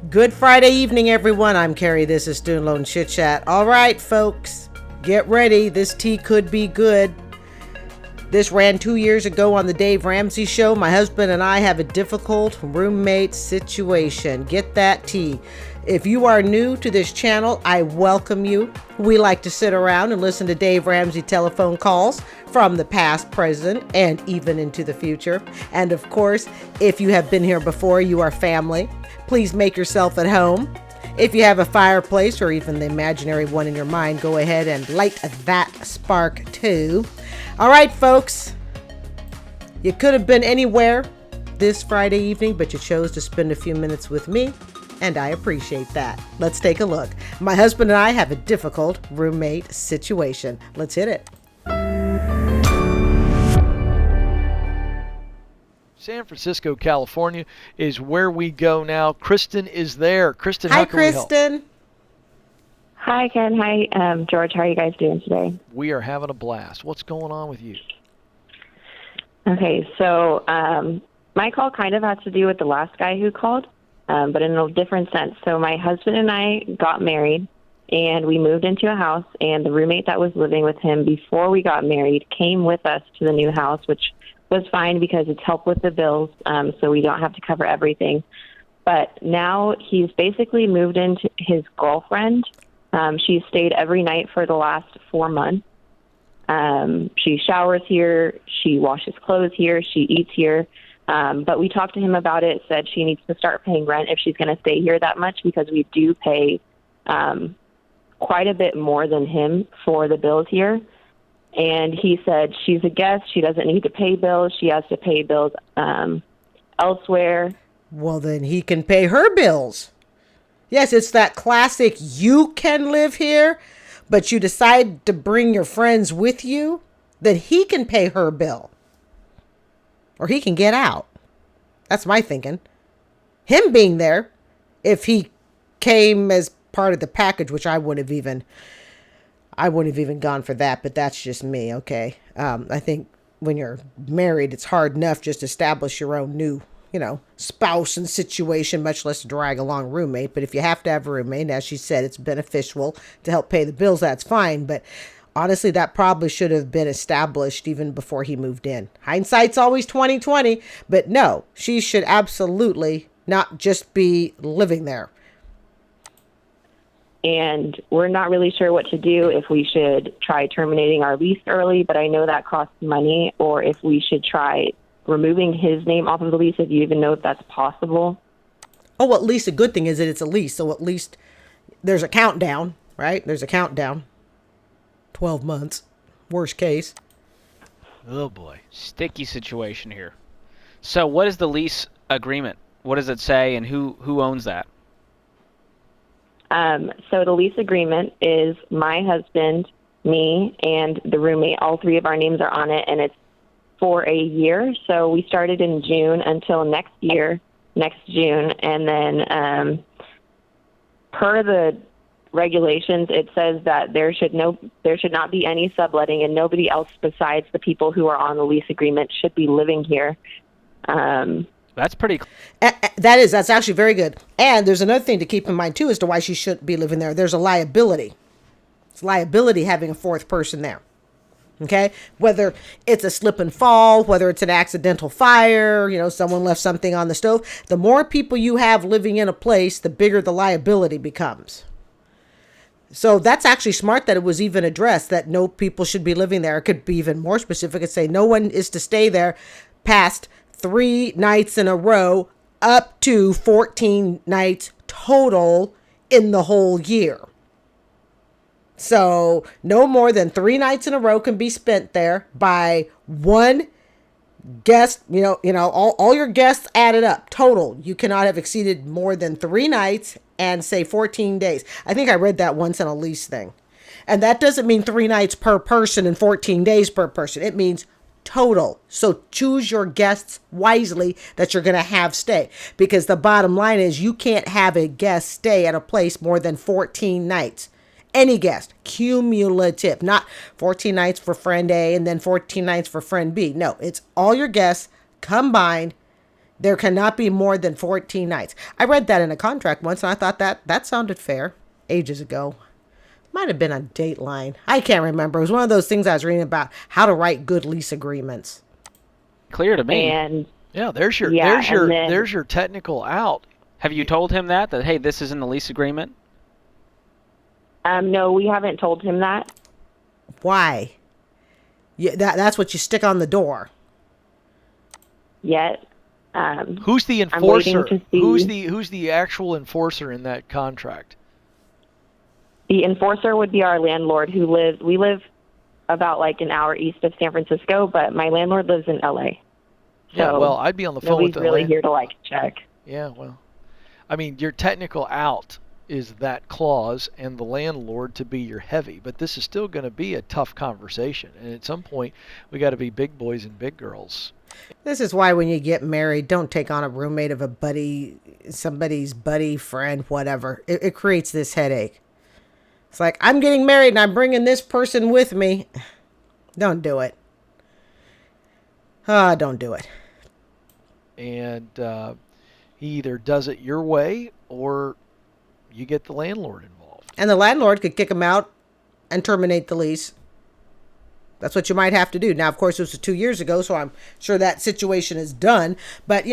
Good Friday evening, everyone. I'm Carrie. This is Student Loan Chit-Chat. All right, folks, get ready. This tea could be good. This ran 2 years ago on the Dave Ramsey show. My husband and I have a difficult roommate situation. Get that tea. If you are new to this channel, I welcome you. We like to sit around and listen to Dave Ramsey telephone calls from the past, present, and even into the future. And of course, if you have been here before, you are family. Please make yourself at home. If you have a fireplace or even the imaginary one in your mind, go ahead and light that spark too. All right, folks. You could have been anywhere this Friday evening, but you chose to spend a few minutes with me, and I appreciate that. Let's take a look. My husband and I have a difficult roommate situation. Let's hit it. San Francisco, California is where we go now. Kristen is there. Kristen, Hi, how can we help? Kristen. Hi, Ken. Hi, George. How are you guys doing today? We are having a blast. What's going on with you? Okay, so my call kind of has to do with the last guy who called, but in a different sense. So my husband and I got married, and we moved into a house, and the roommate that was living with him before we got married came with us to the new house, which was fine because it's helped with the bills, so we don't have to cover everything. But now he's basically moved into his girlfriend. She's stayed every night for the last 4 months. She showers here. She washes clothes here. She eats here. But we talked to him about it, said she needs to start paying rent if she's going to stay here that much, because we do pay quite a bit more than him for the bills here. And he said she's a guest. She doesn't need to pay bills. She has to pay bills elsewhere. Well, then he can pay her bills. Yes, it's that classic, you can live here, but you decide to bring your friends with you, then he can pay her bill. Or he can get out. That's my thinking. Him being there, if he came as part of the package, which I wouldn't have even gone for that, but that's just me, okay? I think when you're married, it's hard enough just to establish your own new spouse and situation, much less drag along roommate. But if you have to have a roommate, as she said, it's beneficial to help pay the bills. That's fine. But honestly, that probably should have been established even before he moved in. Hindsight's always 20/20, but no, she should absolutely not just be living there. And we're not really sure what to do, if we should try terminating our lease early, but I know that costs money, or if we should try removing his name off of the lease, if you even know if that's possible. Oh, well, at least a good thing is that it's a lease. So at least there's a countdown, right? There's a countdown. 12 months. Worst case. Oh, boy. Sticky situation here. So what is the lease agreement? What does it say, and who owns that? So the lease agreement is my husband, me, and the roommate. All three of our names are on it, and it's for a year. So we started in June until next June. And then per the regulations, it says that there should not be any subletting, and nobody else besides the people who are on the lease agreement should be living here. That's pretty. That's actually very good. And there's another thing to keep in mind too as to why she shouldn't be living there. There's a liability. It's liability having a fourth person there. Okay, whether it's a slip and fall, whether it's an accidental fire, someone left something on the stove. The more people you have living in a place, the bigger the liability becomes. So that's actually smart that it was even addressed, that no people should be living there. It could be even more specific and say no one is to stay there past 3 nights in a row, up to 14 nights total in the whole year. So no more than 3 nights in a row can be spent there by one guest. All your guests added up total. You cannot have exceeded more than 3 nights and say 14 days. I think I read that once in a lease thing. And that doesn't mean 3 nights per person and 14 days per person. It means total. So choose your guests wisely that you're going to have stay, because the bottom line is you can't have a guest stay at a place more than 14 nights. Any guest, cumulative, not 14 nights for friend A and then 14 nights for friend B. No, it's all your guests combined There cannot be more than 14 nights. I read that in a contract once, and I thought that sounded fair ages ago. Might have been on Dateline. I can't remember. It was one of those things I was reading about how to write good lease agreements. Clear to me. And Yeah, there's your technical out. Have you told him that hey, this is in the lease agreement? no, we haven't told him that. Why? Yeah, that's what you stick on the door. Yet. Who's the I'm waiting enforcer? to see. Who's the actual enforcer in that contract? The enforcer would be our landlord we live about like an hour east of San Francisco, but my landlord lives in LA. Yeah, So well, I'd be on the phone with nobody's the really here to like check. Yeah, well, I mean, your technical out is that clause and the landlord to be your heavy, but this is still going to be a tough conversation. And at some point, we got to be big boys and big girls. This is why when you get married, don't take on a roommate of a buddy, somebody's buddy, friend, whatever. It creates this headache. It's like, I'm getting married and I'm bringing this person with me. Don't do it. Don't do it. And he either does it your way or you get the landlord involved. And the landlord could kick him out and terminate the lease. That's what you might have to do. Now, of course, this was 2 years ago, so I'm sure that situation is done. But,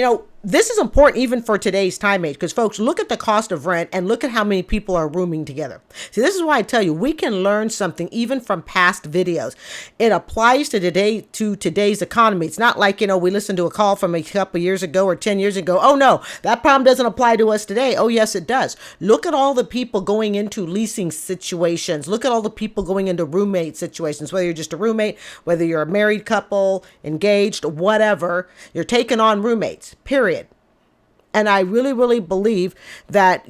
this is important even for today's time age, because, folks, look at the cost of rent and look at how many people are rooming together. See, this is why I tell you, we can learn something even from past videos. It applies to today's economy. It's not like, we listened to a call from a couple years ago or 10 years ago. Oh, no, that problem doesn't apply to us today. Oh, yes, it does. Look at all the people going into leasing situations. Look at all the people going into roommate situations, whether you're just a roommate, whether you're a married couple, engaged, whatever, you're taking on roommates, period. And I really, really believe that,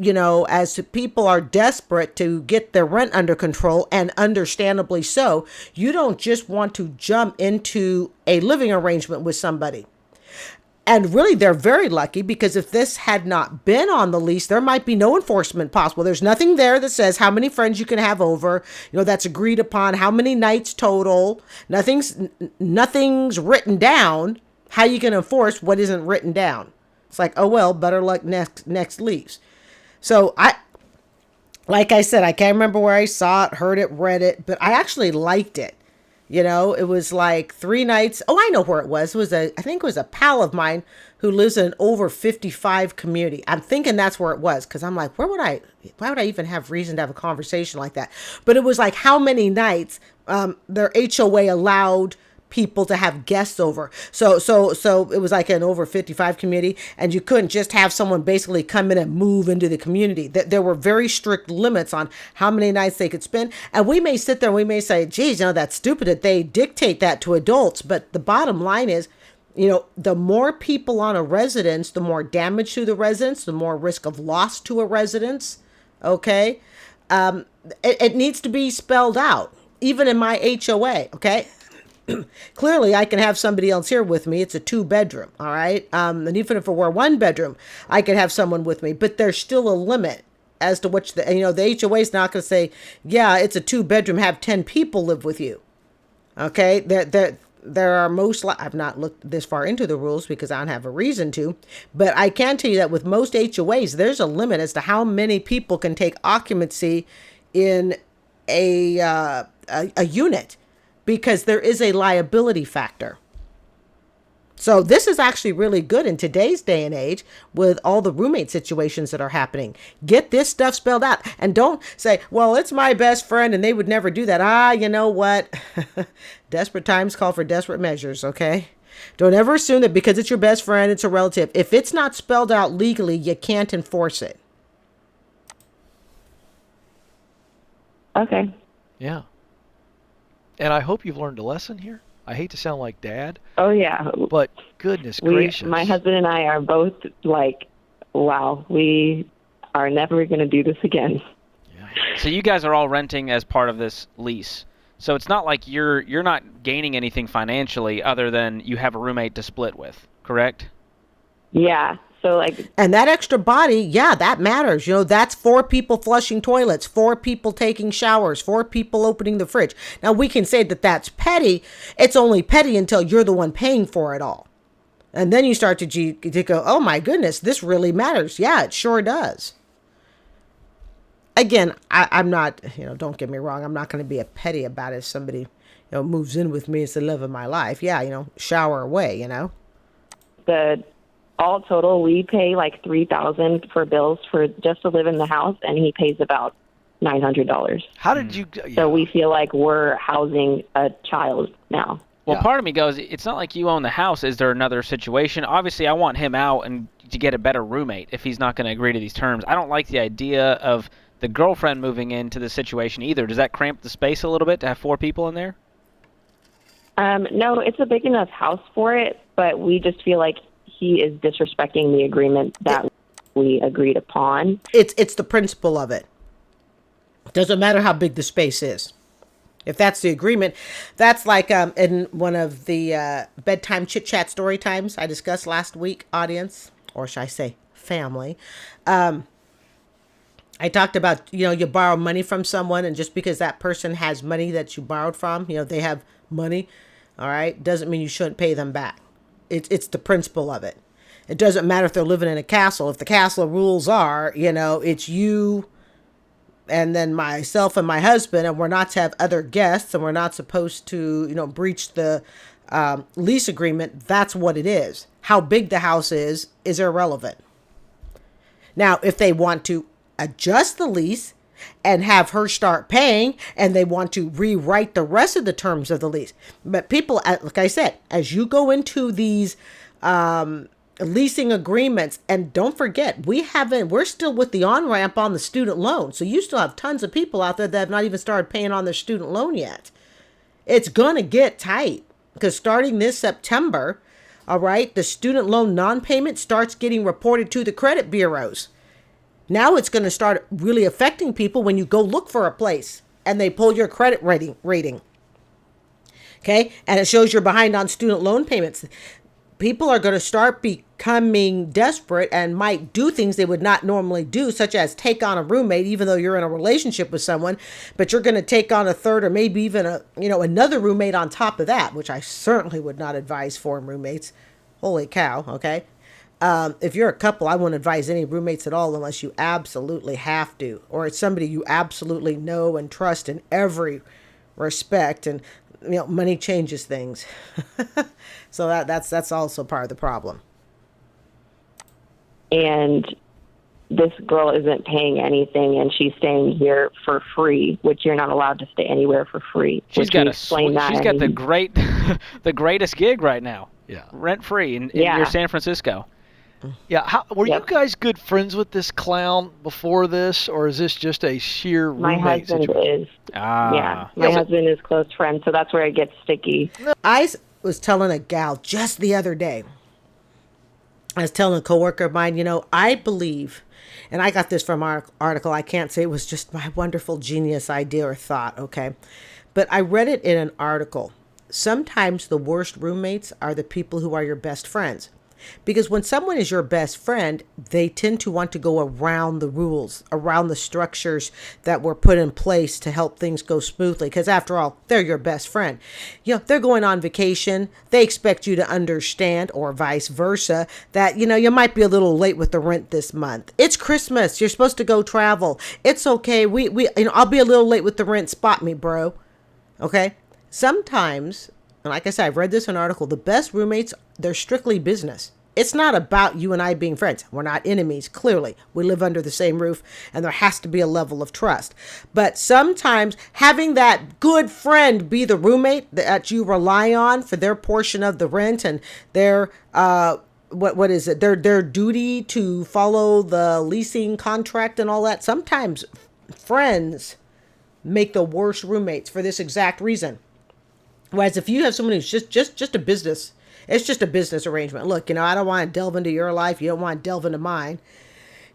as people are desperate to get their rent under control, and understandably so, you don't just want to jump into a living arrangement with somebody. And really, they're very lucky, because if this had not been on the lease, there might be no enforcement possible. There's nothing there that says how many friends you can have over, that's agreed upon, how many nights total. Nothing's written down. How you can enforce what isn't written down? It's like, oh, well, better luck next lease. So like I said, I can't remember where I saw it, heard it, read it, but I actually liked it. It was like 3 nights. Oh, I know where it was. I think it was a pal of mine who lives in an over 55 community. I'm thinking that's where it was, because I'm like, why would I even have reason to have a conversation like that? But it was like how many nights their HOA allowed people to have guests over. So it was like an over 55 community, and you couldn't just have someone basically come in and move into the community. There were very strict limits on how many nights they could spend. And we may sit there and we may say, geez, that's stupid that they dictate that to adults. But the bottom line is, the more people on a residence, the more damage to the residence, the more risk of loss to a residence. Okay. It needs to be spelled out, even in my HOA. Okay. Clearly, I can have somebody else here with me. It's a 2-bedroom, all right? And even if it were 1-bedroom, I could have someone with me. But there's still a limit as to which the HOA is not going to say, yeah, it's a 2-bedroom, have 10 people live with you. Okay? There are I've not looked this far into the rules because I don't have a reason to, but I can tell you that with most HOAs, there's a limit as to how many people can take occupancy in a unit, because there is a liability factor. So this is actually really good in today's day and age with all the roommate situations that are happening. Get this stuff spelled out, and don't say, well, it's my best friend and they would never do that. You know what? Desperate times call for desperate measures, okay? Don't ever assume that because it's your best friend, it's a relative. If it's not spelled out legally, you can't enforce it. Okay. Yeah. And I hope you've learned a lesson here. I hate to sound like Dad. Oh, yeah. But goodness gracious. My husband and I are both like, wow, we are never going to do this again. Yeah. So you guys are all renting as part of this lease. So it's not like you're not gaining anything financially other than you have a roommate to split with, correct? Yeah. So and that extra body, yeah, that matters. That's 4 people flushing toilets, 4 people taking showers, 4 people opening the fridge. Now we can say that that's petty. It's only petty until you're the one paying for it all. And then you start to go, oh my goodness, this really matters. Yeah, it sure does. Again, I'm not, don't get me wrong. I'm not going to be a petty about it if somebody, moves in with me. It's the love of my life. Yeah, shower away, The all total, we pay like $3,000 for bills for just to live in the house, and he pays about $900. How did you? So we feel like we're housing a child now. Well, part of me goes, it's not like you own the house. Is there another situation? Obviously, I want him out and to get a better roommate if he's not going to agree to these terms. I don't like the idea of the girlfriend moving into the situation either. Does that cramp the space a little bit to have 4 people in there? No, it's a big enough house for it, but we just feel like he is disrespecting the agreement that we agreed upon. It's the principle of it. Doesn't matter how big the space is. If that's the agreement, that's like in one of the bedtime chit-chat story times I discussed last week, audience, or should I say family. I talked about, you borrow money from someone, and just because that person has money that you borrowed from, they have money, all right, doesn't mean you shouldn't pay them back. It's the principle of it. It doesn't matter if they're living in a castle. If the castle rules are, it's you and then myself and my husband, and we're not to have other guests, and we're not supposed to, breach the lease agreement. That's what it is. How big the house is irrelevant. Now, if they want to adjust the lease and have her start paying, and they want to rewrite the rest of the terms of the lease. But people, like I said, as you go into these leasing agreements, and don't forget, we're still with the on-ramp on the student loan. So you still have tons of people out there that have not even started paying on their student loan yet. It's going to get tight because starting this September, all right, the student loan non-payment starts getting reported to the credit bureaus. Now it's going to start really affecting people when you go look for a place and they pull your credit rating. Okay. And it shows you're behind on student loan payments. People are going to start becoming desperate and might do things they would not normally do, such as take on a roommate, even though you're in a relationship with someone, but you're going to take on a third or maybe even another roommate on top of that, which I certainly would not advise for roommates. Holy cow. Okay. If you're a couple, I wouldn't advise any roommates at all unless you absolutely have to, or it's somebody you absolutely know and trust in every respect. And, money changes things. So that's also part of the problem. And this girl isn't paying anything, and she's staying here for free, which you're not allowed to stay anywhere for free. She's got the greatest gig right now. Yeah. Rent free in your San Francisco. Yeah, were you guys good friends with this clown before this, or is this just a sheer roommate situation? My husband is. My husband is close friend, so that's where it gets sticky. I was telling a gal just the other day, I was telling a coworker of mine, I believe, and I got this from our article, I can't say it was just my wonderful genius idea or thought, okay? But I read it in an article. Sometimes the worst roommates are the people who are your best friends. Because when someone is your best friend, they tend to want to go around the rules, around the structures that were put in place to help things go smoothly. Because after all, they're your best friend. They're going on vacation. They expect you to understand, or vice versa, that, you might be a little late with the rent this month. It's Christmas. You're supposed to go travel. It's okay. I'll be a little late with the rent. Spot me, bro. Okay. Sometimes, and like I said, I've read this in an article, the best roommates, they're strictly business. It's not about you and I being friends. We're not enemies, clearly. We live under the same roof, and there has to be a level of trust. But sometimes having that good friend be the roommate that you rely on for their portion of the rent and their what is it? Their duty to follow the leasing contract and all that. Sometimes friends make the worst roommates for this exact reason. Whereas if you have someone who's just a business, it's just a business arrangement. Look, I don't want to delve into your life. You don't want to delve into mine.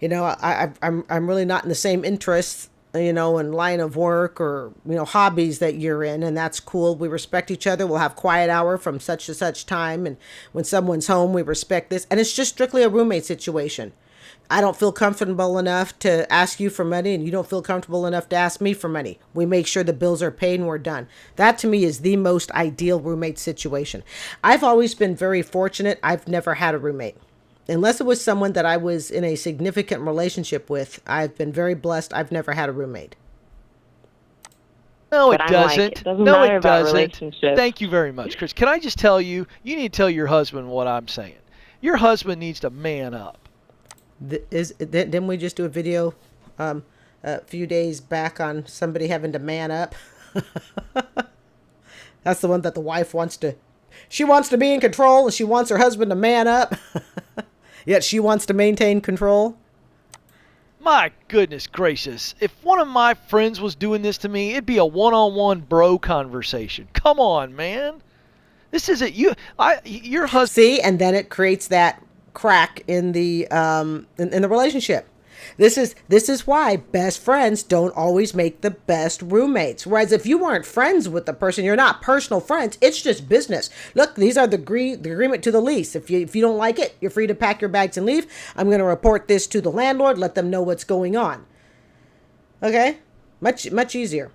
I'm really not in the same interests, in line of work or, hobbies that you're in. And that's cool. We respect each other. We'll have quiet hour from such to such time. And when someone's home, we respect this. And it's just strictly a roommate situation. I don't feel comfortable enough to ask you for money, and you don't feel comfortable enough to ask me for money. We make sure the bills are paid and we're done. That to me is the most ideal roommate situation. I've always been very fortunate. I've never had a roommate. Unless it was someone that I was in a significant relationship with, I've been very blessed. I've never had a roommate. No, But it I'm like, doesn't. it doesn't No, matter it about doesn't. relationships. Thank you very much, Chris. Can I just tell you, you need to tell your husband what I'm saying. Your husband needs to man up. Didn't we just do a video a few days back on somebody having to man up? That's the one that the wife wants to. She wants to be in control, and she wants her husband to man up. Yet she wants to maintain control. My goodness gracious. If one of my friends was doing this to me, it'd be a one-on-one bro conversation. Come on, man. This isn't you. Your husband. See, and then it creates that crack in the in the relationship. This is why best friends don't always make the best roommates. Whereas if you weren't friends with the person, you're not personal friends. It's just business. Look, these are the agreement to the lease. If you don't like it, you're free to pack your bags and leave. I'm going to report this to the landlord. Let them know what's going on. Okay, much easier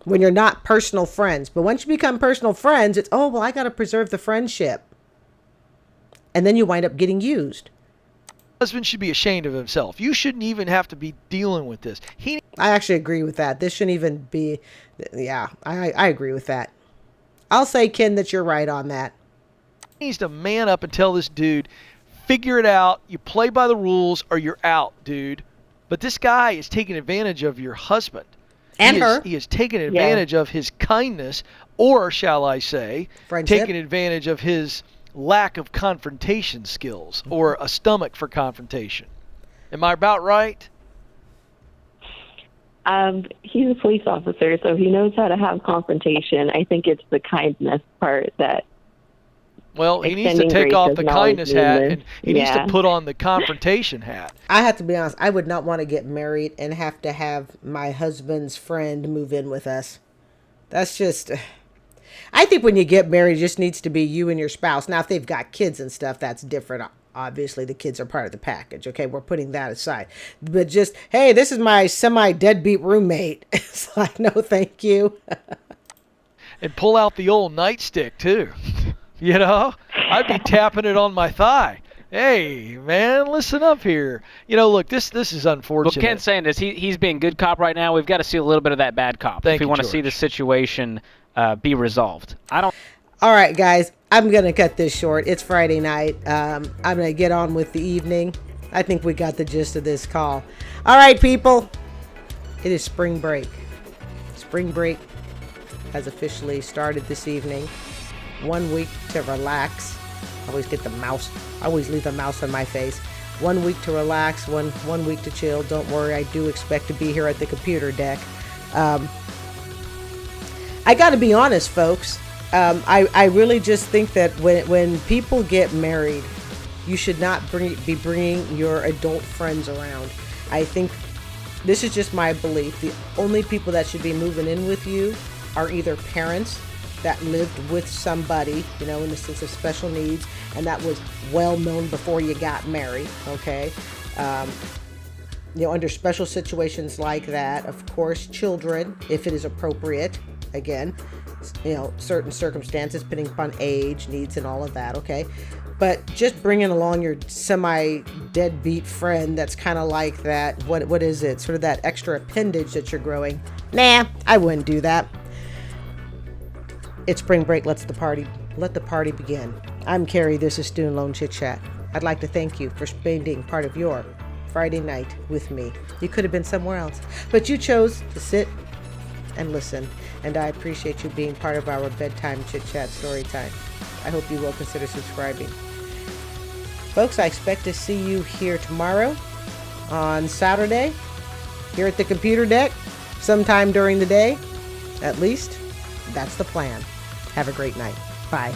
when you're not personal friends. But once you become personal friends, it's I got to preserve the friendship, and then you wind up getting used. Husband should be ashamed of himself. You shouldn't even have to be dealing with this. I actually agree with that. This shouldn't even be. Yeah, I agree with that. I'll say, Ken, that you're right on that. He needs to man up and tell this dude, figure it out. You play by the rules or you're out, dude. But this guy is taking advantage of your husband. And her. He is taking advantage of his kindness, or shall I say, Friendship. taking advantage of his lack of confrontation skills or a stomach for confrontation. Am I about right? He's a police officer, so he knows how to have confrontation. I think it's the kindness part that. Well, he needs to Extending take grace off the doesn't always kindness mean hat this. and he needs to Yeah. put on the confrontation hat. I have to be honest. I would not want to get married and have to have my husband's friend move in with us. That's just. I think when you get married, it just needs to be you and your spouse. Now, if they've got kids and stuff, that's different. Obviously, the kids are part of the package. Okay, we're putting that aside. But just, hey, this is my semi-deadbeat roommate. It's like, no, thank you. And pull out the old nightstick, too. You know? I'd be tapping it on my thigh. Hey, man, listen up here. You know, look, this is unfortunate. Well, Ken's saying this. He's being good cop right now. We've got to see a little bit of that bad cop if we want to see the situation be resolved. All right, guys, I'm going to cut this short. It's Friday night. I'm going to get on with the evening. I think we got the gist of this call. All right, people. It is spring break. Spring break has officially started this evening. 1 week to relax. I always leave a mouse on my face. 1 week to relax, one week to chill. Don't worry, I do expect to be here at the computer deck. I got to be honest, folks. I really just think that when people get married, you should not be bringing your adult friends around. I think this is just my belief. The only people that should be moving in with you are either parents that lived with somebody, in the sense of special needs, and that was well known before you got married, okay? Under special situations like that, of course, children, if it is appropriate, again, certain circumstances, depending upon age, needs, and all of that, okay? But just bringing along your semi-deadbeat friend that's kind of like that, what is it? Sort of that extra appendage that you're growing. Nah, I wouldn't do that. It's spring break. Let the party begin. I'm Carrie. This is Student Loan Chit-Chat. I'd like to thank you for spending part of your Friday night with me. You could have been somewhere else, but you chose to sit and listen, and I appreciate you being part of our bedtime chit-chat story time. I hope you will consider subscribing. Folks, I expect to see you here tomorrow on Saturday, here at the computer deck, sometime during the day, at least. That's the plan. Have a great night. Bye.